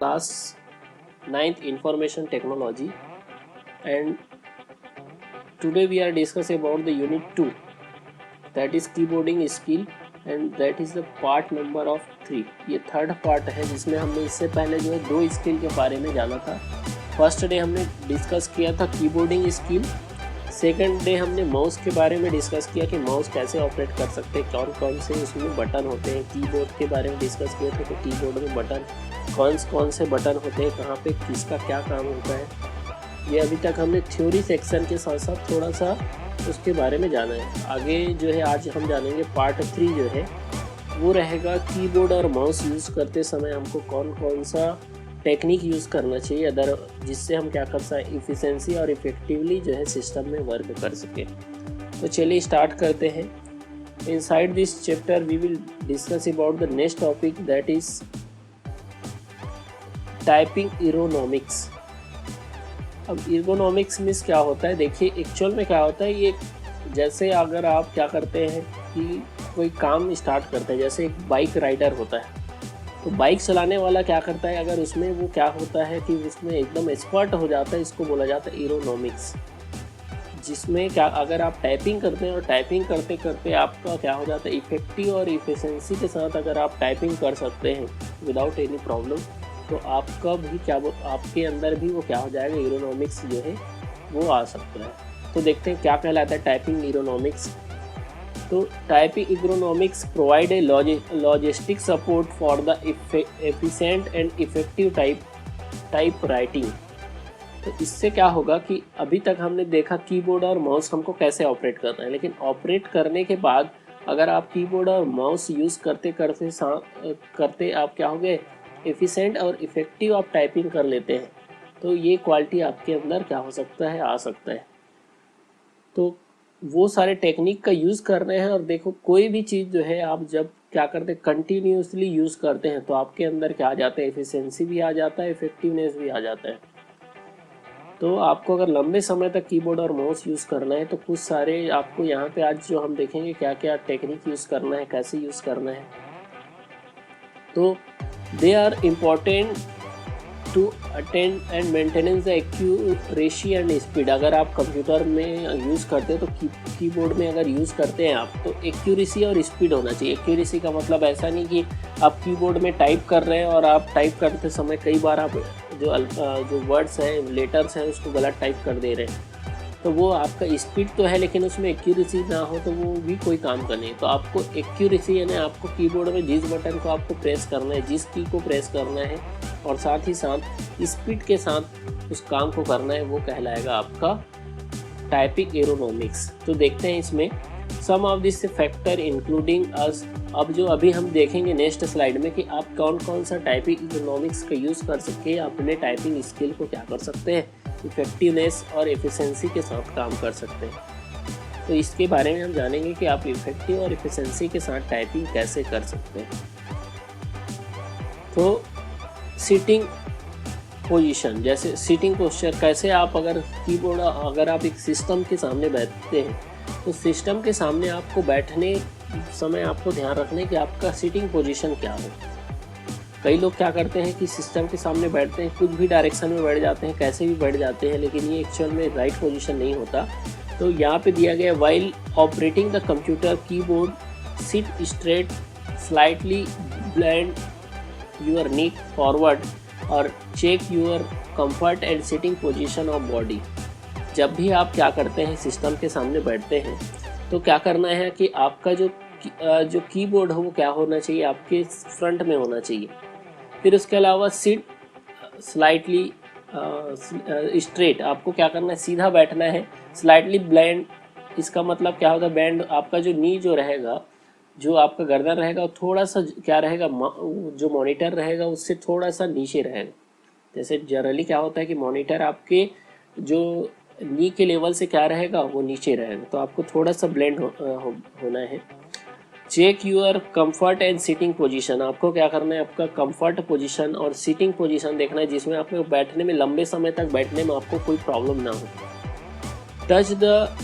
Class 9th Information Technology, and today we are discussing about the unit 2, that is keyboarding skill, and that is the part number of 3. ये third part है जिसमें हमने इससे पहले जो है 2 skill के बारे में जाना था. फर्स्ट डे हमने डिस्कस किया था कीबोर्डिंग स्किल. सेकंड डे हमने माउस के बारे में डिस्कस किया कि माउस कैसे ऑपरेट कर सकते हैं, कौन कौन से उसमें बटन होते हैं. कीबोर्ड के बारे में डिस्कस किया था, तो कीबोर्ड में बटन कौन से बटन होते हैं, कहाँ पे किसका क्या काम होता है. ये अभी तक हमने थ्योरी सेक्शन के साथ साथ थोड़ा सा उसके बारे में जाना है. आगे जो है आज हम जानेंगे पार्ट 3 जो है वो रहेगा कीबोर्ड और माउस यूज़ करते समय हमको कौन सा टेक्निक यूज़ करना चाहिए अदर, जिससे हम क्या कर सकते इफ़िशेंसी और इफ़ेक्टिवली जो है सिस्टम में वर्क कर सकें. तो चलिए स्टार्ट करते हैं. Inside this chapter we will discuss about the next topic, that is typing ergonomics. अब एर्गोनॉमिक्स मीन्स क्या होता है, देखिए एक्चुअल में क्या होता है. ये जैसे अगर आप क्या करते हैं कि कोई काम स्टार्ट करते हैं, जैसे एक बाइक राइडर होता है, तो बाइक चलाने वाला क्या करता है, अगर उसमें वो क्या होता है कि उसमें एकदम एक्सपर्ट हो जाता है, इसको बोला जाता है एर्गोनॉमिक्स. जिसमें क्या अगर आप टाइपिंग करते हैं और टाइपिंग करते करते आपका क्या हो जाता है इफेक्टिव और इफिशेंसी के साथ अगर आप टाइपिंग कर सकते हैं विदाउट एनी प्रॉब्लम, तो आपका भी क्या आपके अंदर भी वो क्या हो जाएगा, एर्गोनॉमिक्स जो है वो आ सकता है. तो देखते हैं क्या कहलाता है टाइपिंग एर्गोनॉमिक्स. तो typing ergonomics provide a logistic support for the efficient and effective type writing. तो इससे क्या होगा कि अभी तक हमने देखा कीबोर्ड और माउस हमको कैसे ऑपरेट करना है, लेकिन ऑपरेट करने के बाद अगर आप कीबोर्ड और माउस यूज़ करते आप क्या हो गए एफिशिएंट और इफ़ेक्टिव आप टाइपिंग कर लेते हैं, तो ये क्वालिटी आपके अंदर क्या हो सकता है, आ सकता है. तो वो सारे टेक्निक का यूज़ कर रहे हैं. और देखो कोई भी चीज़ जो है आप जब क्या करते हैं कंटिन्यूसली यूज़ करते हैं, तो आपके अंदर क्या आ जाता है, एफिशिएंसी भी आ जाता है, इफेक्टिवनेस भी आ जाता है. तो आपको अगर लंबे समय तक कीबोर्ड और माउस यूज़ करना है, तो कुछ सारे आपको यहाँ पे आज जो हम देखेंगे क्या क्या टेक्निक यूज़ करना है, कैसे यूज़ करना है. तो they are important to attend and maintenance the accuracy and speed. अगर आप कंप्यूटर में यूज़ करते हो, तो कीबोर्ड में अगर यूज़ करते हैं आप, तो एक्यूरेसी और स्पीड होना चाहिए. एक्यूरेसी का मतलब ऐसा नहीं कि आप कीबोर्ड में टाइप कर रहे हैं और आप टाइप करते समय कई बार आप जो वर्ड्स हैं, लेटर्स हैं, उसको गलत टाइप कर दे रहे हैं, तो वो आपका स्पीड तो है लेकिन उसमें एक्यूरेसी ना हो तो वो भी कोई काम का नहीं. तो आपको एक्यूरेसी यानी आपको कीबोर्ड में जिस बटन को आपको प्रेस करना है, जिस की को प्रेस करना है और साथ ही साथ स्पीड के साथ उस काम को करना है, वो कहलाएगा आपका टाइपिंग एर्गोनॉमिक्स. तो देखते हैं इसमें sum of this factor including us. अब जो अभी हम देखेंगे नेक्स्ट स्लाइड में कि आप कौन सा टाइपिंग एर्गोनॉमिक्स का यूज़ कर सकते हैं, अपने टाइपिंग स्किल को क्या कर सकते हैं, इफेक्टिवनेस और एफिशिएंसी के साथ काम कर सकते हैं. तो इसके बारे में हम जानेंगे कि आप इफेक्टिव और एफिशिएंसी के साथ टाइपिंग कैसे कर सकते हैं. तो सीटिंग पोजीशन, जैसे सीटिंग पोस्चर कैसे आप अगर कीबोर्ड अगर आप एक सिस्टम के सामने बैठते हैं, तो सिस्टम के सामने आपको बैठने समय आपको ध्यान रखने कि आपका सीटिंग पोजीशन क्या हो. कई लोग क्या करते हैं कि सिस्टम के सामने बैठते हैं, कुछ भी डायरेक्शन में बैठ जाते हैं, कैसे भी बैठ जाते हैं, लेकिन ये एक्चुअल में राइट पोजीशन नहीं होता. तो यहाँ पे दिया गया while operating the computer keyboard sit straight slightly blend your knee forward और check your comfort and sitting position of body. जब भी आप क्या करते हैं सिस्टम के सामने बैठते हैं, तो क्या करना है कि आपका जो कीबोर्ड हो वो क्या होना चाहिए, आपके फ्रंट में होना चाहिए. फिर उसके अलावा सिट स्लाइटली स्ट्रेट, आपको क्या करना है, सीधा बैठना है. स्लाइटली ब्लेंड, इसका मतलब क्या होगा, बैंड आपका जो नी जो रहेगा, जो आपका गर्दन रहेगा वो थोड़ा सा क्या रहेगा, जो मॉनिटर रहेगा उससे थोड़ा सा नीचे रहेगा. जैसे जनरली क्या होता है कि मॉनिटर आपके जो नी के लेवल से क्या रहेगा, वो नीचे रहेगा, तो आपको थोड़ा सा ब्लेंड होना है. Check your comfort and seating position, आपको क्या करना है, आपका कंफर्ट पोजीशन और सीटिंग पोजीशन देखना है जिसमें आपको बैठने में लंबे समय तक बैठने में आपको कोई प्रॉब्लम ना हो. टच द,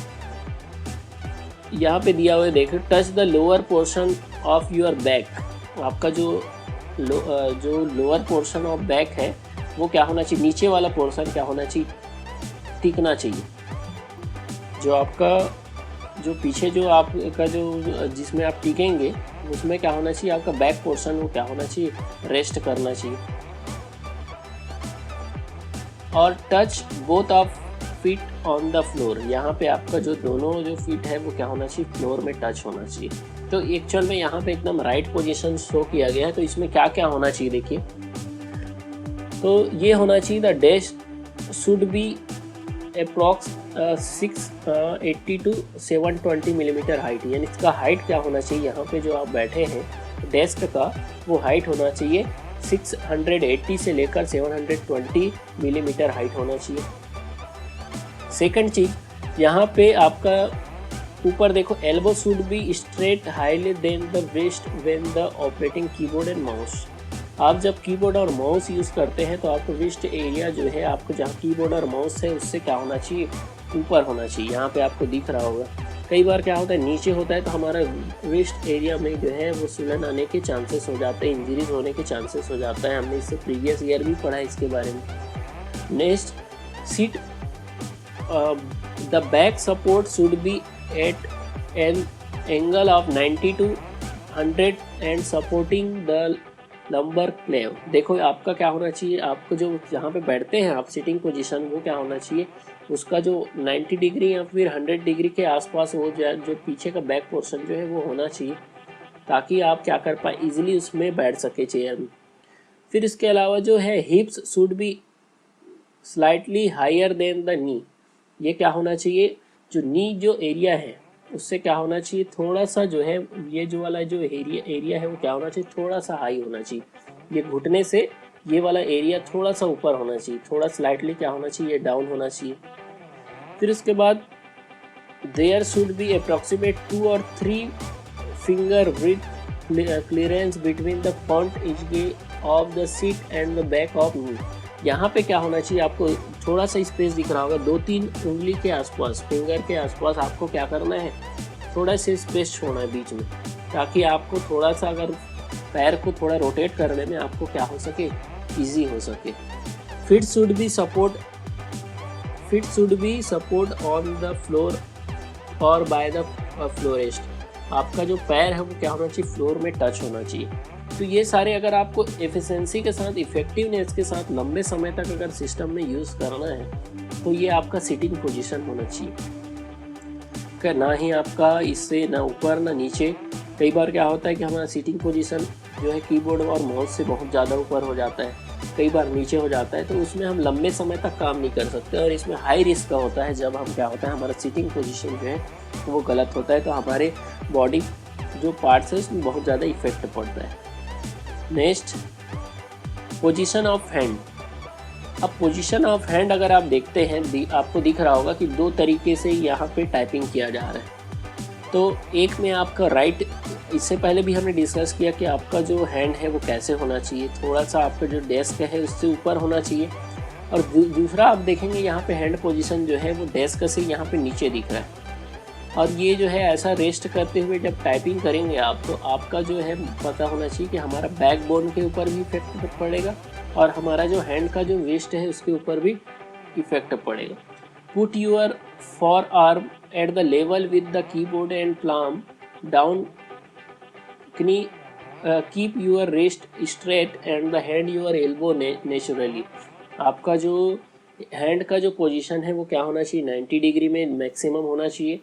यहाँ पे दिया हुआ है देखो, touch the lower portion of your back. आपका जो लोअर पोर्शन ऑफ बैक है वो क्या होना चाहिए, नीचे वाला पोर्शन क्या होना चाहिए, टिकना चाहिए। जो आपका जो पीछे जो आपका जो जिसमें आप टिकेंगे उसमें क्या होना चाहिए, आपका बैक पोर्शन वो क्या होना चाहिए, रेस्ट करना चाहिए। और touch both of feet on the floor, यहाँ पे आपका जो दोनों जो फीट है वो क्या होना चाहिए, फ्लोर में टच होना चाहिए। तो एक्चुअल में यहाँ पे एकदम राइट पोजीशन शो किया गया है। तो इसमें क्या क्या होना चाहिए देखिए, तो ये होना चाहिए the desk should be approx 680 to 720 millimetre height, यानी इसका हाइट क्या होना चाहिए, यहाँ पे जो आप बैठे हैं डेस्क का वो हाइट होना चाहिए 680 से लेकर 720 मिलीमीटर हाइट होना चाहिए। सेकंड चीज़, यहाँ पे आपका ऊपर देखो, elbow should be straight highly then the waist when the operating keyboard and mouse. आप जब कीबोर्ड और माउस यूज़ करते हैं तो आपको वेस्ट एरिया जो है आपको जहाँ कीबोर्ड और माउस है उससे क्या होना चाहिए, ऊपर होना चाहिए। यहाँ पे आपको दिख रहा होगा, कई बार क्या होता है नीचे होता है तो हमारा वेस्ट एरिया में जो है वो सुलन आने के चांसेस हो जाते हैं, इंजरीज होने के चांसेस हो जाता है। हमने इससे प्रीवियस ईयर भी पढ़ा है इसके बारे में। Next, seat the back support should be at an angle of 90 to 100 and supporting the lumbar curve. देखो आपका क्या होना चाहिए, आपको जो जहाँ पे बैठते हैं आप सिटिंग पोजीशन वो क्या होना चाहिए, उसका जो 90 डिग्री या फिर 100 डिग्री के आसपास वो जो पीछे का बैक पोर्शन जो है वो होना चाहिए, ताकि आप क्या कर पाए, इजीली उसमें बैठ सके चेयर में। फिर इसके अलावा जो है hips should be slightly higher than the knee. ये क्या होना चाहिए, जो नी जो एरिया है उससे क्या होना चाहिए, थोड़ा सा जो है ये जो वाला जो एरिया है वो क्या होना चाहिए, थोड़ा सा हाई होना चाहिए। ये घुटने से ये वाला एरिया थोड़ा सा ऊपर होना चाहिए, थोड़ा स्लाइटली क्या होना चाहिए, डाउन होना चाहिए। फिर उसके बाद there should be approximate 2 or 3 finger with clearance between the front edge of the seat and the back of knee. यहाँ पे क्या होना चाहिए, आपको थोड़ा सा स्पेस दिख रहा होगा, 2-3 उंगली के आसपास, फिंगर के आसपास आपको क्या करना है, थोड़ा सा स्पेस छोड़ना है बीच में, ताकि आपको थोड़ा सा अगर पैर को थोड़ा रोटेट करने में आपको क्या हो सके, इजी हो सके। Feet should be support on the floor और बाय द फ्लोरेस्ट। आपका जो पैर है वो क्या होना चाहिए, फ्लोर में टच होना चाहिए। तो ये सारे अगर आपको एफिशिएंसी के साथ, इफेक्टिवनेस के साथ लंबे समय तक अगर सिस्टम में यूज़ करना है तो ये आपका सिटिंग पोजीशन होना चाहिए। ना ही आपका इससे ना ऊपर ना नीचे। कई बार क्या होता है कि हमारा सिटिंग पोजीशन जो है कीबोर्ड और माउस से बहुत ज़्यादा ऊपर हो जाता है, कई बार नीचे हो जाता है, तो उसमें हम लंबे समय तक काम नहीं कर सकते। और इसमें हाई रिस्क का होता है जब हम क्या होता है, हमारा सिटिंग पोजीशन जो है वो गलत होता है, तो हमारे बॉडी जो पार्ट्स है उसमें बहुत ज़्यादा इफेक्ट पड़ता है। Next, position of hand. अब पोजीशन ऑफ हैंड अगर आप देखते हैं, आपको दिख रहा होगा कि 2 तरीके से यहाँ पे टाइपिंग किया जा रहा है। तो एक में आपका राइट, इससे पहले भी हमने डिस्कस किया कि आपका जो हैंड है वो कैसे होना चाहिए, थोड़ा सा आपका जो डेस्क है उससे ऊपर होना चाहिए। और दूसरा आप देखेंगे यहाँ पे हैंड पोजीशन जो है वो डेस्क से यहाँ पे नीचे दिख रहा है। और ये जो है ऐसा रेस्ट करते हुए जब टाइपिंग करेंगे आप, तो आपका जो है पता होना चाहिए कि हमारा बैक बोन के ऊपर भी इफेक्ट पड़ेगा और हमारा जो हैंड का जो वेस्ट है उसके ऊपर भी इफेक्ट पड़ेगा। Put your forearm at the level with the keyboard and palm down कनी, keep your wrist straight and the hand your elbow naturally. आपका जो हैंड का जो पोजीशन है वो क्या होना चाहिए, 90 डिग्री में मैक्सिमम होना चाहिए,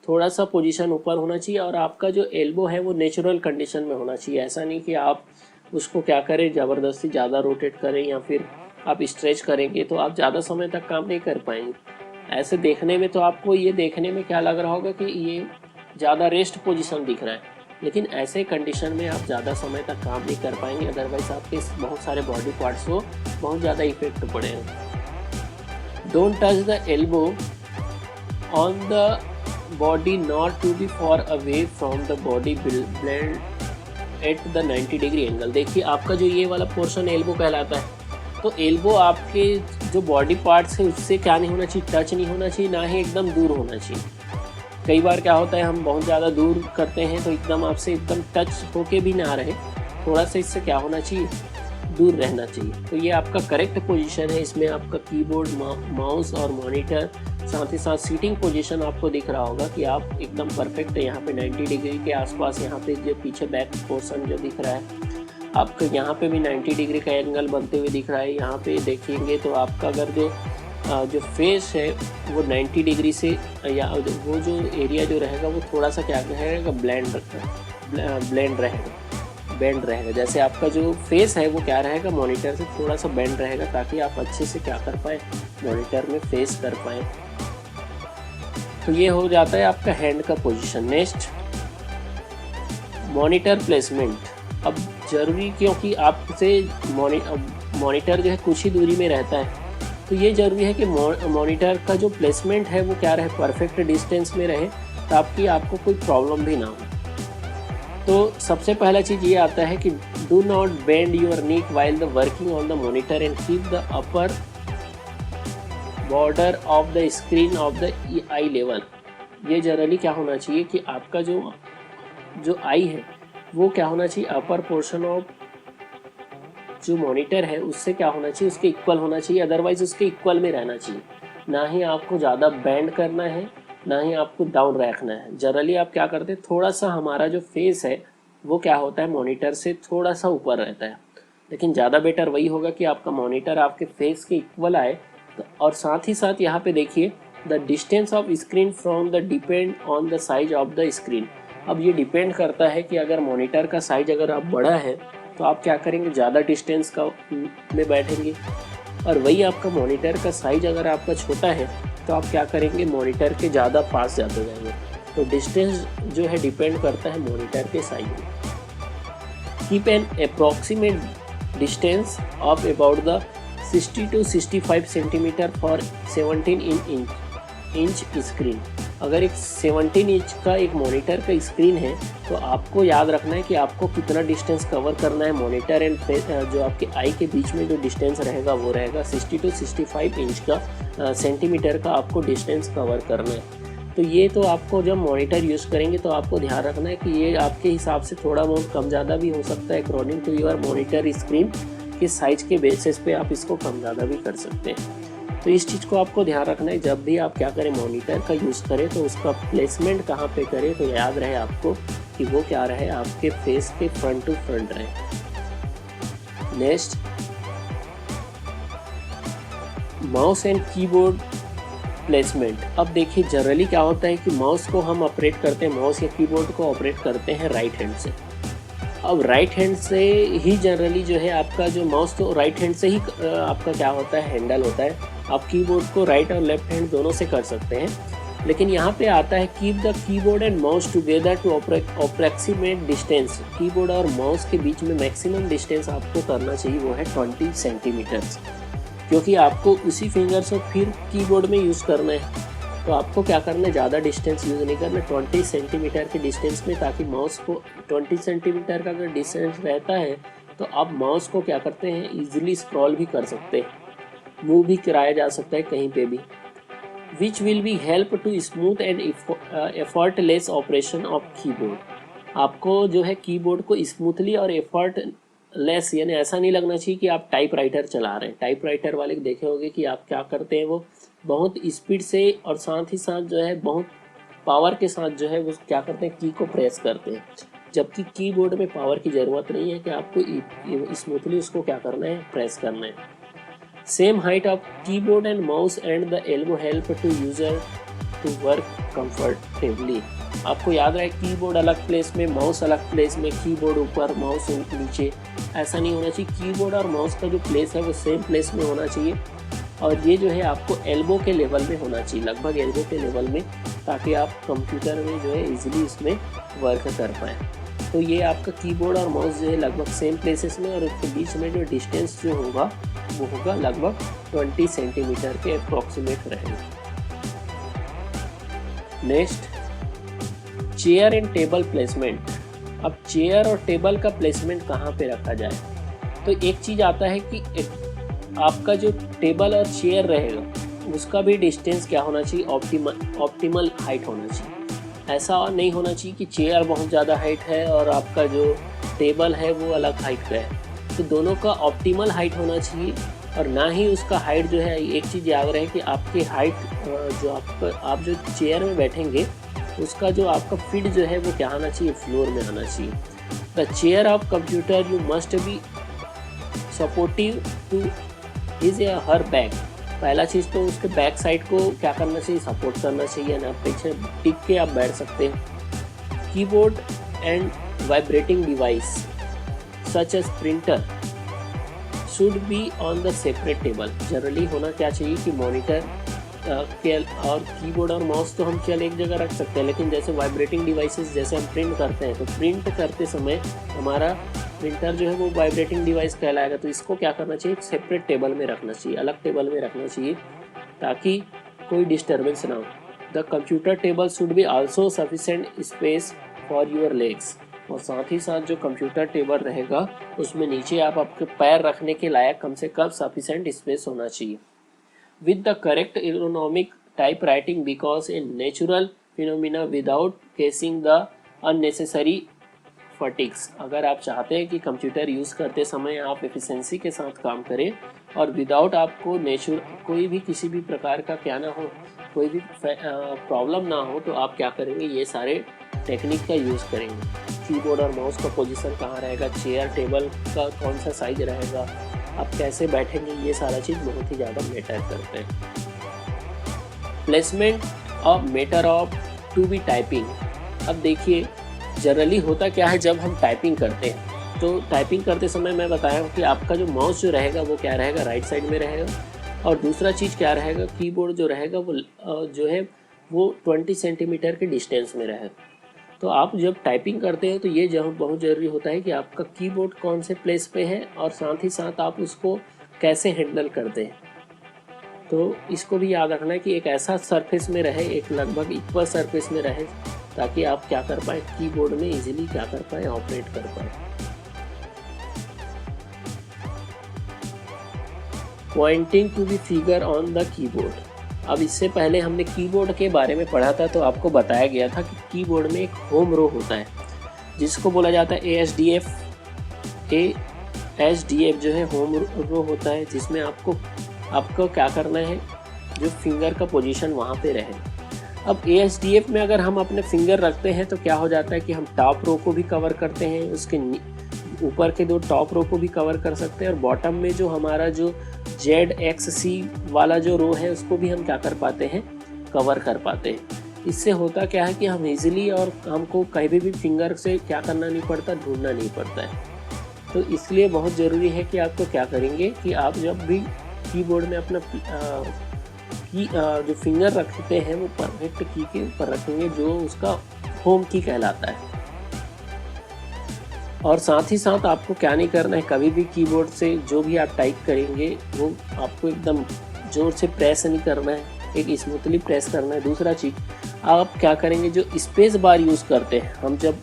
थोड़ा सा पोजीशन ऊपर होना चाहिए। और आपका जो एल्बो है वो नेचुरल कंडीशन में होना चाहिए। ऐसा नहीं कि आप उसको क्या करें, ज़बरदस्ती ज़्यादा रोटेट करें या फिर आप स्ट्रेच करेंगे तो आप ज़्यादा समय तक काम नहीं कर पाएंगे। ऐसे देखने में तो आपको ये देखने में क्या लग रहा होगा कि ये ज़्यादा रेस्ट पोजीशन दिख रहा है, लेकिन ऐसे कंडीशन में आप ज़्यादा समय तक काम नहीं कर पाएंगे, अदरवाइज आपके बहुत सारे बॉडी पार्ट्स को बहुत ज़्यादा इफेक्ट पड़ेगा। Don't touch the elbow on the body not to be far away from the body blend at the 90 degree angle. देखिए आपका जो ये वाला पोर्शन एल्बो कहलाता है, तो एल्बो आपके जो बॉडी पार्ट्स है उससे क्या नहीं होना चाहिए, टच नहीं होना चाहिए, ना ही एकदम दूर होना चाहिए। कई बार क्या होता है हम बहुत ज़्यादा दूर करते हैं तो एकदम आपसे एकदम टच होके भी ना रहे, थोड़ा सा इससे क्या होना चाहिए, दूर रहना चाहिए। तो ये आपका करेक्ट पोजीशन है। इसमें आपका कीबोर्ड, माउस और मॉनिटर, साथ ही साथ सीटिंग पोजीशन आपको दिख रहा होगा कि आप एकदम परफेक्ट है। यहाँ पे 90 डिग्री के आसपास, यहाँ पे जो पीछे बैक पोर्शन जो दिख रहा है आपको, यहाँ पे भी 90 डिग्री का एंगल बनते हुए दिख रहा है। यहाँ पे देखेंगे तो आपका अगर जो फेस है वो 90 डिग्री से, या वो जो एरिया जो रहेगा वो थोड़ा सा क्या रहेगा, बेंड रहेगा। जैसे आपका जो फेस है वो क्या रहेगा, मॉनिटर से थोड़ा सा बेंड रहेगा, ताकि आप अच्छे से क्या कर पाए, मॉनिटर में फेस कर पाए। तो ये हो जाता है आपका हैंड का पोजीशन। Next, monitor placement. अब जरूरी, क्योंकि आपसे मॉनिटर जो है कुछ ही दूरी में रहता है, तो ये ज़रूरी है कि मॉनिटर का जो प्लेसमेंट है वो क्या रहे, परफेक्ट डिस्टेंस में रहे, ताकि आपको कोई प्रॉब्लम भी ना हो। तो सबसे पहला चीज़ ये आता है कि डू नॉट बेंड योर नीक while the working on the monitor and keep the upper border of the screen of the I level. ये जनरली क्या होना चाहिए कि आपका जो आई है वो क्या होना चाहिए, अपर पोर्शन ऑफ जो मॉनिटर है उससे क्या होना चाहिए, उसके इक्वल होना चाहिए, अदरवाइज उसके इक्वल में रहना चाहिए। ना ही आपको ज़्यादा बेंड करना है, ना ही आपको डाउन रखना है। जनरली आप क्या करते हैं, थोड़ा सा हमारा जो फेस है वो क्या होता है, मॉनिटर से थोड़ा सा ऊपर रहता है, लेकिन ज़्यादा बेटर वही होगा कि आपका मॉनिटर आपके फेस के इक्वल आए। तो और साथ ही साथ यहाँ पे देखिए, the distance of screen from the depend on the size of the screen. अब ये डिपेंड करता है कि अगर मॉनिटर का साइज अगर आप बड़ा है तो आप क्या करेंगे, ज़्यादा डिस्टेंस का में बैठेंगे, और वही आपका मॉनिटर का साइज अगर आपका छोटा है तो आप क्या करेंगे, मॉनिटर के ज़्यादा पास जाते जाएंगे। तो डिस्टेंस जो है डिपेंड करता है मॉनिटर के साइज में। Keep an approximate distance of about the 60 to 65 centimetre for 17 inch screen. अगर एक 17 इंच का एक मॉनिटर का स्क्रीन है तो आपको याद रखना है कि आपको कितना डिस्टेंस कवर करना है। मॉनिटर एंड जो आपके आई के बीच में जो डिस्टेंस रहेगा वो रहेगा 60 to 65 इंच का सेंटीमीटर का आपको डिस्टेंस कवर करना है। तो ये तो आपको जब मॉनिटर यूज़ करेंगे तो आपको ध्यान रखना है कि ये आपके हिसाब से थोड़ा बहुत कम ज़्यादा भी हो सकता है, according to your monitor screen के साइज़ के बेसिस पे आप इसको कम ज़्यादा भी कर सकते हैं। तो इस चीज़ को आपको ध्यान रखना है, जब भी आप क्या करें, मॉनिटर का यूज़ करें तो उसका प्लेसमेंट कहाँ पे करें, तो याद रहे आपको कि वो क्या रहे, आपके फेस के फ्रंट टू फ्रंट रहे। Next, mouse and keyboard placement. अब देखिए जनरली क्या होता है कि माउस को हम ऑपरेट करते हैं, माउस या कीबोर्ड को ऑपरेट करते हैं राइट हैंड से। अब राइट हैंड से ही जनरली जो है आपका जो माउस, तो राइट हैंड से ही आपका क्या होता है, हैंडल होता है। आप कीबोर्ड को राइट और लेफ्ट हैंड दोनों से कर सकते हैं, लेकिन यहाँ पे आता है keep the keyboard and mouse together to approximate distance. Keyboard और माउस के बीच में मैक्सिमम डिस्टेंस आपको करना चाहिए वो है 20 सेंटीमीटर्स, क्योंकि आपको उसी फिंगर से फिर कीबोर्ड में यूज़ करना है। तो आपको क्या करना है, ज़्यादा डिस्टेंस यूज़ नहीं करना, 20 सेंटीमीटर के डिस्टेंस में, ताकि माउस को 20 सेंटीमीटर का अगर डिस्टेंस रहता है तो आप माउस को क्या करते हैं, ईजिली स्क्रॉल भी कर सकते हैं, मूव भी कराया जा सकता है कहीं पे भी, which will be help to smooth and effortless operation of keyboard. आपको जो है कीबोर्ड को स्मूथली और एफर्टलेस, यानी ऐसा नहीं लगना चाहिए कि आप टाइपराइटर चला रहे हैं। टाइपराइटर वाले देखे होंगे कि आप क्या करते हैं, वो बहुत स्पीड से और साथ ही साथ जो है बहुत पावर के साथ जो है वो क्या करते हैं, की को प्रेस करते हैं, जबकि कीबोर्ड में पावर की ज़रूरत नहीं है, कि आपको स्मूथली उसको क्या करना है, प्रेस करना है। Same height of keyboard and mouse and the elbow help to user to work comfortably. आपको याद रहे, कीबोर्ड अलग प्लेस में, माउस अलग प्लेस में, कीबोर्ड ऊपर माउस नीचे, ऐसा नहीं होना चाहिए। कीबोर्ड और माउस का जो प्लेस है वो सेम प्लेस में होना चाहिए, और ये जो है आपको एल्बो के लेवल में होना चाहिए, लगभग एल्बो के लेवल में, ताकि आप कंप्यूटर में जो है इजीली इसमें वर्क कर पाएँ। तो ये आपका कीबोर्ड और माउस जो है लगभग सेम प्लेसेस में, और उसके बीच में जो डिस्टेंस जो होगा वो होगा लगभग 20 सेंटीमीटर के अप्रॉक्सीमेट रहेगा। Next, chair and table placement. अब चेयर और टेबल का प्लेसमेंट कहाँ पे रखा जाए, तो एक चीज़ आता है कि आपका जो टेबल और चेयर रहेगा उसका भी डिस्टेंस क्या होना चाहिए, ऑप्टिमल हाइट होना चाहिए। ऐसा नहीं होना चाहिए कि चेयर बहुत ज़्यादा हाइट है और आपका जो टेबल है वो अलग हाइट पे है। तो दोनों का ऑप्टिमल हाइट होना चाहिए, और ना ही उसका हाइट जो है, एक चीज़ याद रहे कि आपकी हाइट जो आप जो चेयर में बैठेंगे उसका जो आपका फिट जो है वो क्या आना चाहिए, फ्लोर में आना चाहिए। The chair of computer you must be supportive to his या हर बैक। पहला चीज़ तो उसके बैक साइड को क्या करना चाहिए, सपोर्ट करना चाहिए ना, पीछे टिक के आप बैठ सकते हैं। Keyboard and vibrating device such as printer should be on the separate table. Generally होना क्या चाहिए कि मॉनिटर के और कीबोर्ड और माउस तो हम चल एक जगह रख सकते हैं, लेकिन जैसे वाइब्रेटिंग डिवाइसेस जैसे हम प्रिंट करते हैं, तो प्रिंट करते समय हमारा प्रिंटर जो है वो वाइब्रेटिंग डिवाइस कहलाएगा। तो इसको क्या करना चाहिए, एक सेपरेट टेबल में रखना चाहिए, अलग टेबल में रखना चाहिए, ताकि कोई डिस्टर्बेंस ना हो। The computer table should be also sufficient space for your legs. और साथ ही साथ जो कंप्यूटर टेबल रहेगा उसमें नीचे आप आपके पैर रखने के लायक कम से कम सफिशेंट स्पेस होना चाहिए। With the correct ergonomic type writing because a natural phenomena without causing the unnecessary fatigue. अगर आप चाहते हैं कि कंप्यूटर यूज़ करते समय आप एफिशिएंसी के साथ काम करें और विदाउट आपको कोई भी किसी भी प्रकार का क्या ना हो, कोई भी प्रॉब्लम ना हो, तो आप क्या करेंगे, ये सारे टेक्निक का यूज़ करेंगे। कीबोर्ड और माउस का पोजीशन कहाँ रहेगा, चेयर टेबल का कौन सा साइज रहेगा, आप कैसे बैठेंगे, ये सारा चीज़ बहुत ही ज़्यादा मैटर करते हैं। Placement of matter of to be typing. अब देखिए जनरली होता क्या है, जब हम टाइपिंग करते हैं तो टाइपिंग करते समय मैं बताया हूँ कि आपका जो माउस जो रहेगा वो क्या रहेगा, राइट साइड में रहेगा, और दूसरा चीज़ क्या रहेगा, कीबोर्ड जो रहेगा वो जो है वो 20 सेंटीमीटर के डिस्टेंस में रहेगा। तो आप जब टाइपिंग करते हैं तो ये बहुत ज़रूरी होता है कि आपका कीबोर्ड कौन से प्लेस पे है और साथ ही साथ आप उसको कैसे हैंडल करते हैं। तो इसको भी याद रखना है कि एक ऐसा सरफेस में रहे, एक लगभग इक्वल सरफेस में रहे, ताकि आप क्या कर पाए, कीबोर्ड में इजीली क्या कर पाए, ऑपरेट कर पाए। Pointing to the figure on the keyboard. अब इससे पहले हमने कीबोर्ड के बारे में पढ़ा था, तो आपको बताया गया था कि कीबोर्ड में एक होम रो होता है जिसको बोला जाता है ASDF। ASDF जो है होम रो होता है, जिसमें आपको क्या करना है, जो फिंगर का पोजीशन वहाँ पे रहे। अब ASDF में अगर हम अपने फिंगर रखते हैं तो क्या हो जाता है कि हम टॉप रो को भी कवर करते हैं, उसके ऊपर के 2 टॉप रो को भी कवर कर सकते हैं, और बॉटम में जो हमारा जो ZXC वाला जो रो है उसको भी हम क्या कर पाते हैं, कवर कर पाते हैं। इससे होता क्या है कि हम इजीली और हमको कहीं भी फिंगर से क्या करना नहीं पड़ता, ढूंढना नहीं पड़ता है। तो इसलिए बहुत ज़रूरी है कि आपको क्या करेंगे कि आप जब भी कीबोर्ड में अपना जो फिंगर रखते हैं वो परफेक्ट की के ऊपर रखेंगे, जो उसका होम की कहलाता है। और साथ ही साथ आपको क्या नहीं करना है, कभी भी कीबोर्ड से जो भी आप टाइप करेंगे वो आपको एकदम ज़ोर से प्रेस नहीं करना है, एक स्मूथली प्रेस करना है। दूसरा चीज़ आप क्या करेंगे, जो स्पेस बार यूज़ करते हैं, हम जब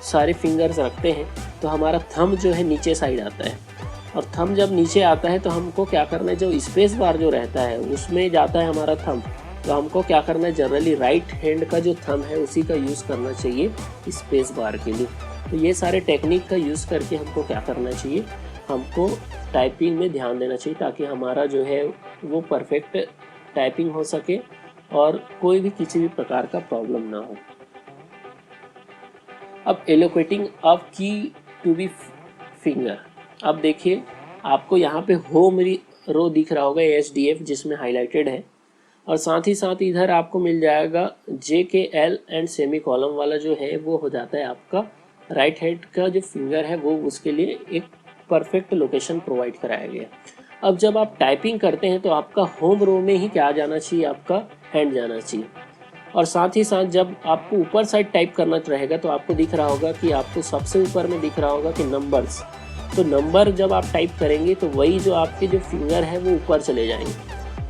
सारे फिंगर्स रखते हैं तो हमारा थंब जो है नीचे साइड आता है, और थंब जब नीचे आता है तो हमको क्या करना है, जो स्पेस बार जो रहता है उसमें जाता है हमारा थंब। तो हमको क्या करना है, जनरली राइट हैंड का जो थंब है उसी का यूज़ करना चाहिए स्पेस बार के लिए। तो ये सारे टेक्निक का यूज़ करके हमको क्या करना चाहिए, हमको टाइपिंग में ध्यान देना चाहिए, ताकि हमारा जो है वो परफेक्ट टाइपिंग हो सके और कोई भी किसी भी प्रकार का प्रॉब्लम ना हो। अब allocating of key to be finger. अब देखिए आपको यहाँ पे होम रो दिख रहा होगा ASDF जिसमें हाईलाइटेड है, और साथ ही साथ इधर आपको मिल जाएगा JKL एंड सेमी कॉलम वाला जो है वो हो जाता है आपका राइट हैंड का जो फिंगर है, वो उसके लिए एक परफेक्ट लोकेशन प्रोवाइड कराया गया। अब जब आप टाइपिंग करते हैं तो आपका होम रो में ही क्या जाना चाहिए, आपका हैंड जाना चाहिए। और साथ ही साथ जब आपको ऊपर साइड टाइप करना रहेगा तो आपको दिख रहा होगा कि आपको सबसे ऊपर में दिख रहा होगा कि नंबर्स। तो नंबर जब आप टाइप करेंगे तो वही जो आपके जो फिंगर है वो ऊपर चले जाएंगे,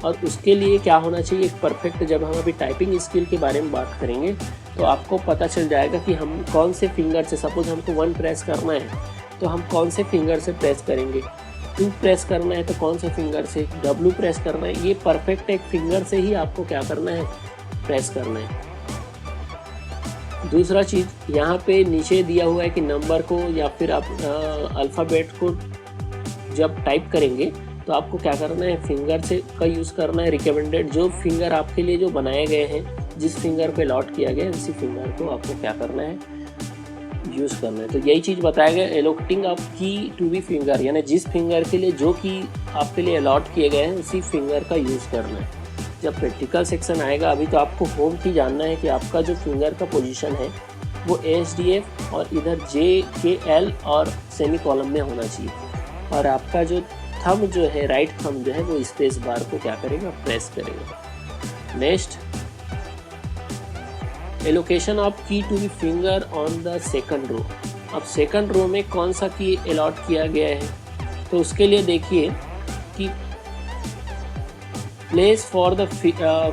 और उसके लिए क्या होना चाहिए, एक परफेक्ट, जब हम अभी टाइपिंग स्किल के बारे में बात करेंगे तो आपको पता चल जाएगा कि हम कौन से फिंगर से, सपोज हमको 1 प्रेस करना है तो हम कौन से फिंगर से प्रेस करेंगे, 2 प्रेस करना है तो कौन से फिंगर से, W प्रेस करना है, ये परफेक्ट एक फिंगर से ही आपको क्या करना है, प्रेस करना है। दूसरा चीज़ यहाँ पे नीचे दिया हुआ है कि नंबर को या फिर आप अल्फ़ाबेट को जब टाइप करेंगे तो आपको क्या करना है, फिंगर से का यूज़ करना है। रिकमेंडेड जो फिंगर आपके लिए जो बनाए गए हैं, जिस फिंगर पे लॉट किया गया है उसी फिंगर को आपको क्या करना है, यूज़ करना है। तो यही चीज़ बताया गया, allocating of key to be finger, यानी जिस फिंगर के लिए जो की आपके लिए अलॉट किए गए हैं उसी फिंगर का यूज़ करना है। जब प्रैक्टिकल सेक्शन आएगा, अभी तो आपको होम की जानना है कि आपका जो फिंगर का पोजीशन है वो ASDF और इधर JKL और सेमी कॉलम में होना चाहिए, और आपका जो थंब जो है, राइट थंब जो है वो स्पेस बार को क्या करेगा, प्रेस करेगा। Next, allocation of key to be finger on the second row. अब सेकंड रो में कौन सा की अलॉट किया गया है, तो उसके लिए देखिए कि place for the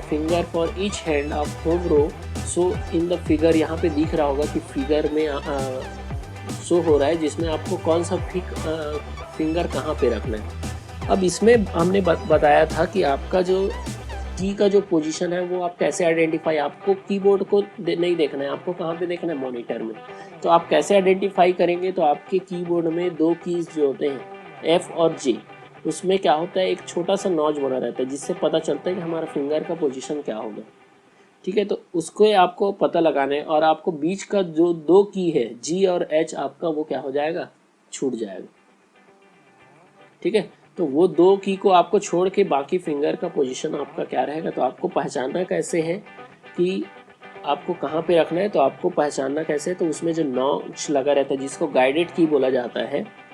finger for each hand of home row. So in the figure, यहाँ पे दिख रहा होगा कि फिगर में शो हो रहा है जिसमें आपको कौन सा फिंगर कहाँ पे रखना है। अब इसमें हमने बताया था कि आपका जो की का जो पोजीशन है वो आप कैसे आइडेंटिफाई, आपको कीबोर्ड को नहीं देखना है, आपको कहाँ पे देखना है, मॉनिटर में। तो आप कैसे आइडेंटिफाई करेंगे, तो आपके कीबोर्ड में दो कीज जो होते हैं F और J, उसमें क्या होता है, एक छोटा सा नॉच बना रहता है जिससे पता चलता है कि हमारा फिंगर का पोजीशन क्या होगा। ठीक है, तो उसको आपको पता लगाना है, और आपको बीच का जो दो की है G और H, आपका वो क्या हो जाएगा, छूट जाएगा। ठीक है, तो वो दो की को आपको छोड़ के बाकी फिंगर का पोजीशन आपका क्या रहेगा। तो आपको पहचानना कैसे है कि आपको कहाँ पे रखना है, तो आपको पहचानना कैसे है, तो उसमें जो नॉच लगा रहता है जिसको गाइडेड की बोला जाता है,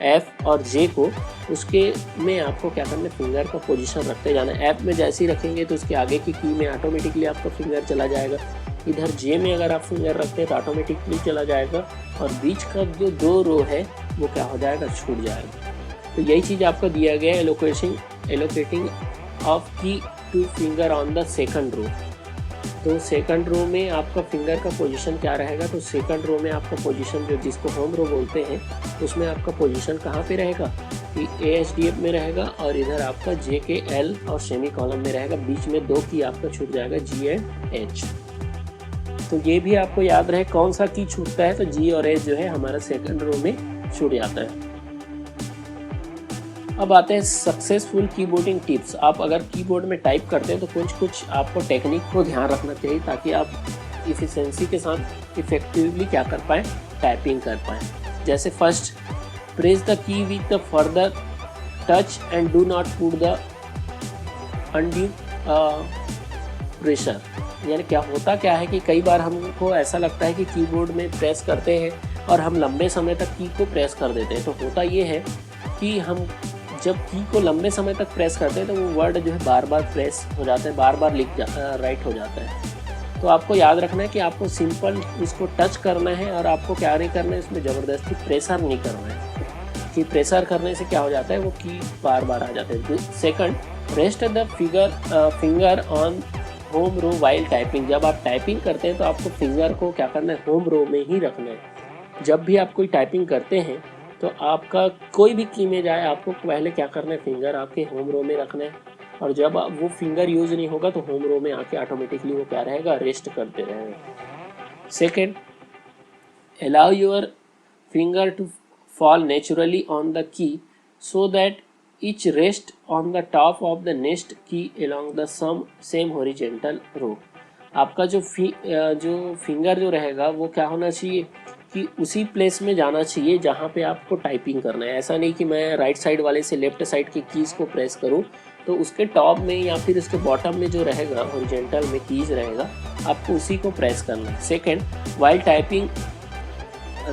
F और J को, उसके में आपको क्या करना है, फिंगर का पोजीशन रखते जाना है। F में जैसे ही रखेंगे तो उसके आगे की में ऑटोमेटिकली आपका फिंगर चला जाएगा। इधर J में अगर आप फिंगर रखते हैं तो ऑटोमेटिकली चला जाएगा, और बीच का जो दो रो है वो क्या हो जाएगा, छूट जाएगा। तो यही चीज़ आपको दिया गया है, allocating of key to finger on the second row. तो सेकंड रो में आपका फिंगर का पोजीशन क्या रहेगा, तो सेकंड रो में आपका पोजीशन जो जिसको होम रो बोलते हैं, उसमें आपका पोजीशन कहाँ पे रहेगा, कि ASDF में रहेगा, और इधर आपका JKL और सेमी कॉलम में रहेगा। बीच में दो की आपका छूट जाएगा, G एंड H। तो ये भी आपको याद रहे कौन सा की छूटता है, तो G और H जो है हमारा सेकंड रो में छूट जाता है। अब आते हैं सक्सेसफुल कीबोर्डिंग टिप्स। आप अगर कीबोर्ड में टाइप करते हैं तो कुछ आपको टेक्निक को ध्यान रखना चाहिए, ताकि आप इफिशिएंसी के साथ इफेक्टिवली क्या कर पाएँ, टाइपिंग कर पाएँ। जैसे first, press the key with the further touch and do not put the undue pressure. यानी क्या है कि कई बार हमको ऐसा लगता है कि कीबोर्ड में प्रेस करते हैं और हम लंबे समय तक की को प्रेस कर देते हैं। तो होता ये है कि हम जब की को लंबे समय तक प्रेस करते हैं तो वो वर्ड जो है बार बार प्रेस हो जाता है, बार बार राइट हो जाता है। तो आपको याद रखना है कि आपको सिंपल इसको टच करना है, और आपको क्या नहीं करना है, इसमें ज़बरदस्ती प्रेशर नहीं करना है, कि प्रेशर करने से क्या हो जाता है, वो की बार बार आ जाते हैं। Second, rest the finger on home row while typing. जब आप टाइपिंग करते हैं तो आपको फिंगर को क्या करना है, होम रो में ही रखना है। जब भी आप कोई टाइपिंग करते हैं तो आपका कोई भी की में जाए, आपको पहले क्या करना है, फिंगर आपके होम रो में रखना है, और जब वो फिंगर यूज़ नहीं होगा तो होम रो में आके ऑटोमेटिकली वो क्या रहेगा, रेस्ट करते रहेगा। Second, allow your finger to fall naturally on the key so that each rest on the top of the next key along the same horizontal row. आपका जो फिंगर जो रहेगा वो क्या होना चाहिए कि उसी प्लेस में जाना चाहिए जहाँ पे आपको टाइपिंग करना है। ऐसा नहीं कि मैं राइट साइड वाले से लेफ्ट साइड की कीज़ को प्रेस करूँ, तो उसके टॉप में या फिर उसके बॉटम में जो रहेगा हॉरिजॉन्टल में कीज़ रहेगा, आपको उसी को प्रेस करना है। Second, while typing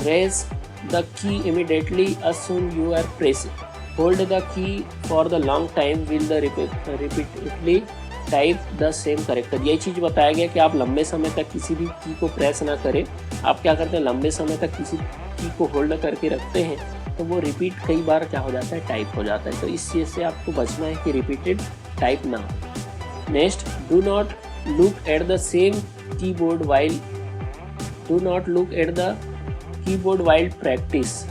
raise the key immediately as soon you are pressing. Hold the key for the long time will the repeatedly type the same character. यही चीज़ बताया गया कि आप लंबे समय तक किसी भी की को प्रेस ना करें। आप क्या करते हैं, लंबे समय तक किसी की को होल्ड करके रखते हैं तो वो रिपीट कई बार क्या हो जाता है, टाइप हो जाता है। तो इस चीज़ से आपको बचना है कि रिपीटेड टाइप ना हो। Next, do not look at the same keyboard while practice.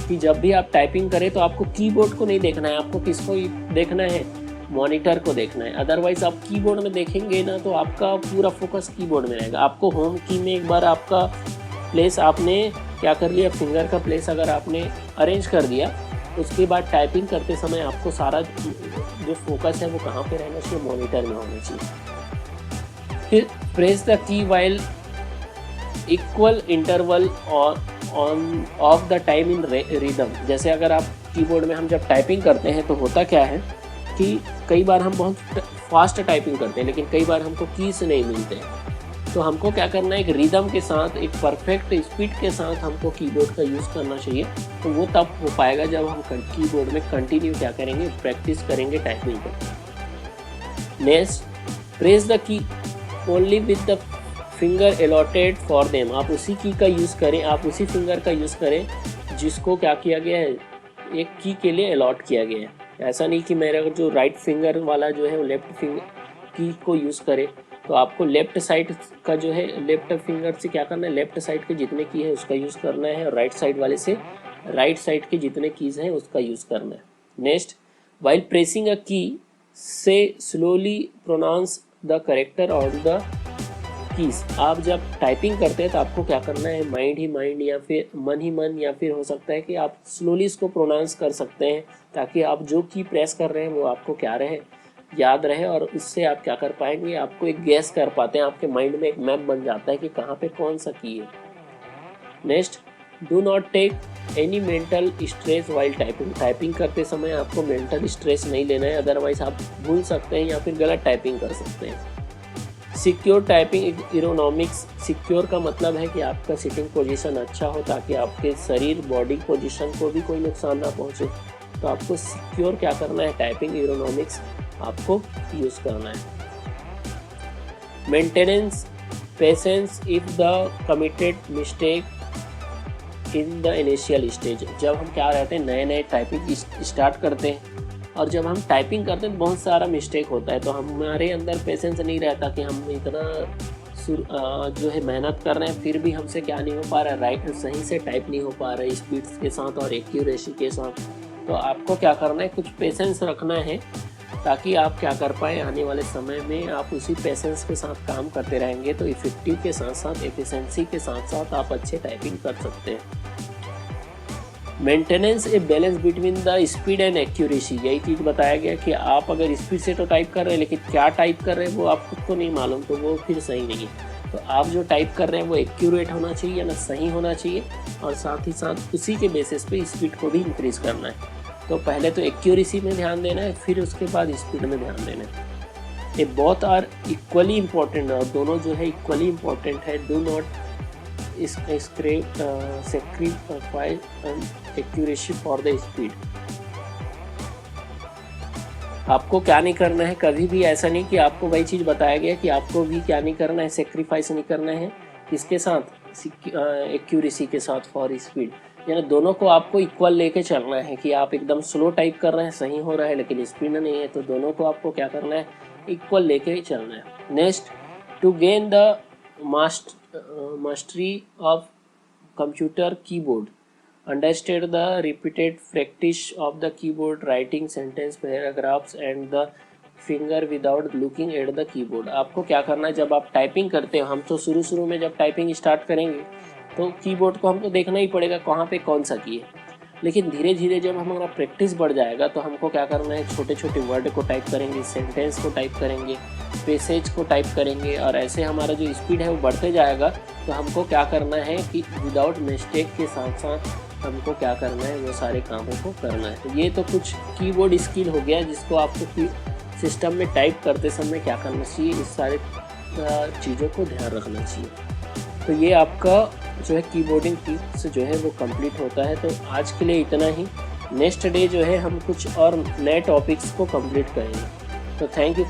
कि जब भी आप टाइपिंग करें तो आपको कीबोर्ड को नहीं देखना है, आपको किसको देखना है, मॉनिटर को देखना है। अदरवाइज आप कीबोर्ड में देखेंगे ना तो आपका पूरा फोकस कीबोर्ड में रहेगा। आपको होम की में एक बार आपका प्लेस आपने क्या कर लिया, फिंगर का प्लेस अगर आपने अरेंज कर दिया, उसके बाद टाइपिंग करते समय आपको सारा जो फोकस है वो कहाँ पे रहना चाहिए, मॉनिटर में होना चाहिए। फिर press the key while equal interval on off the time in rhythm. जैसे अगर आप कीबोर्ड में हम जब टाइपिंग करते हैं तो होता क्या है कि कई बार हम बहुत फास्ट टाइपिंग करते हैं, लेकिन कई बार हमको कीज नहीं मिलते हैं। तो हमको क्या करना है, एक रिदम के साथ, एक परफेक्ट स्पीड के साथ हमको कीबोर्ड का यूज़ करना चाहिए। तो वो तब हो पाएगा जब हम कीबोर्ड में कंटिन्यू क्या करेंगे, प्रैक्टिस करेंगे टाइपिंग को। Next, press the key only with the finger allotted for them. आप उसी की का यूज़ करें, आप उसी फिंगर का यूज़ करें जिसको क्या किया गया है, एक की के लिए अलॉट किया गया है। ऐसा नहीं कि मेरा जो राइट फिंगर वाला जो है वो लेफ्ट फिंगर की को यूज़ करे। तो आपको लेफ्ट साइड का जो है, लेफ्ट फिंगर से क्या करना है, लेफ्ट साइड के जितने की है उसका यूज़ करना है, और राइट साइड वाले से राइट साइड के जितने कीज़ हैं उसका यूज़ करना है। Next, while pressing a key से slowly pronounce the character on the keys. आप जब टाइपिंग करते हैं तो आपको क्या करना है, माइंड ही माइंड या फिर मन ही मन, या फिर हो सकता है कि आप स्लोली इसको प्रोनाउंस कर सकते हैं, ताकि आप जो की प्रेस कर रहे हैं वो आपको क्या रहे, याद रहे, और उससे आप क्या कर पाएंगे, आपको एक गैस कर पाते हैं, आपके माइंड में एक मैप बन जाता है कि कहाँ पे कौन सा की है। Next, do not take any mental stress while typing. Typing करते समय आपको मेंटल स्ट्रेस नहीं लेना है, अदरवाइज आप भूल सकते हैं या फिर गलत टाइपिंग कर सकते हैं। Secure typing एरोनॉमिक्स। सिक्योर का मतलब है कि आपका सिटिंग पोजीशन अच्छा हो, ताकि आपके शरीर, बॉडी पोजीशन को भी कोई नुकसान ना पहुंचे। तो आपको सिक्योर क्या करना है, टाइपिंग एरोनॉमिक्स आपको यूज़ करना है। Maintenance patience if the committed mistake in the initial stage. जब हम क्या रहते हैं, नए नए टाइपिंग स्टार्ट करते हैं, और जब हम टाइपिंग करते हैं तो बहुत सारा मिस्टेक होता है, तो हमारे अंदर पेशेंस नहीं रहता कि हम इतना जो है मेहनत कर रहे हैं, फिर भी हमसे क्या नहीं हो पा रहा है, राइट सही से टाइप नहीं हो पा रहा है स्पीड्स के साथ और एक्यूरेसी के साथ। तो आपको क्या करना है, कुछ पेशेंस रखना है, ताकि आप क्या कर पाएँ, आने वाले समय में आप उसी पेशेंस के साथ काम करते रहेंगे तो इफेक्टिव के साथ साथ, एफिशिएंसी के साथ साथ आप अच्छे टाइपिंग कर सकते हैं। Maintenance a balance between the speed and accuracy. यही चीज़ बताया गया कि आप अगर स्पीड से तो टाइप कर रहे हैं, लेकिन क्या टाइप कर रहे हैं वो आप खुद को नहीं मालूम, तो वो फिर सही नहीं है। तो आप जो टाइप कर रहे हैं वो एक्यूरेट होना चाहिए, ना सही होना चाहिए, और साथ ही साथ उसी के बेसिस पे स्पीड को भी इंक्रीज़ करना है। तो पहले तो एक्यूरेसी में ध्यान देना है, फिर उसके बाद स्पीड में ध्यान देना है। ये बोथ आर इक्वली इम्पोर्टेंट, और दोनों जो है इक्वली इम्पोर्टेंट है। Do not sacrifice accuracy for the speed। आपको क्या नहीं करना है, कभी भी ऐसा नहीं कि आपको वही चीज़ बताया गया कि आपको भी क्या नहीं करना है, सेक्रीफाइस नहीं करना है, किसके साथ, एक्यूरेसी के साथ फॉर स्पीड। यानी दोनों को आपको इक्वल लेके चलना है, कि आप एकदम स्लो टाइप कर रहे हैं, सही हो रहा है, लेकिन स्पीड नहीं है, तो दोनों को आपको क्या करना है, इक्वल लेके ही चलना है। Next, to gain the mastery of computer keyboard, understand the repeated practice of the keyboard, writing sentence, paragraphs and the finger without looking at the keyboard। आपको क्या करना है, जब आप टाइपिंग करते हो, हम तो शुरू में जब टाइपिंग स्टार्ट करेंगे तो कीबोर्ड को हमको देखना ही पड़ेगा कहाँ पे कौन सा की है, लेकिन धीरे धीरे जब हमारा प्रैक्टिस बढ़ जाएगा तो हमको क्या करना है, छोटे छोटे वर्ड को टाइप करेंगे, सेंटेंस को टाइप करेंगे, पैसेज को टाइप करेंगे, और ऐसे हमारा जो स्पीड है वो बढ़ते जाएगा। तो हमको क्या करना है कि विदाउट मिस्टेक के साथ साथ हमको क्या करना है, वो सारे कामों को करना है। तो ये तो कुछ कीबोर्ड स्किल हो गया जिसको आपको सिस्टम में टाइप करते समय क्या करना चाहिए, इस सारे चीज़ों को ध्यान रखना चाहिए। तो ये आपका जो है कीबोर्डिंग टिप्स जो है वो कंप्लीट होता है। तो आज के लिए इतना ही। नेक्स्ट डे जो है हम कुछ और नए टॉपिक्स को कंप्लीट करेंगे। तो थैंक यू।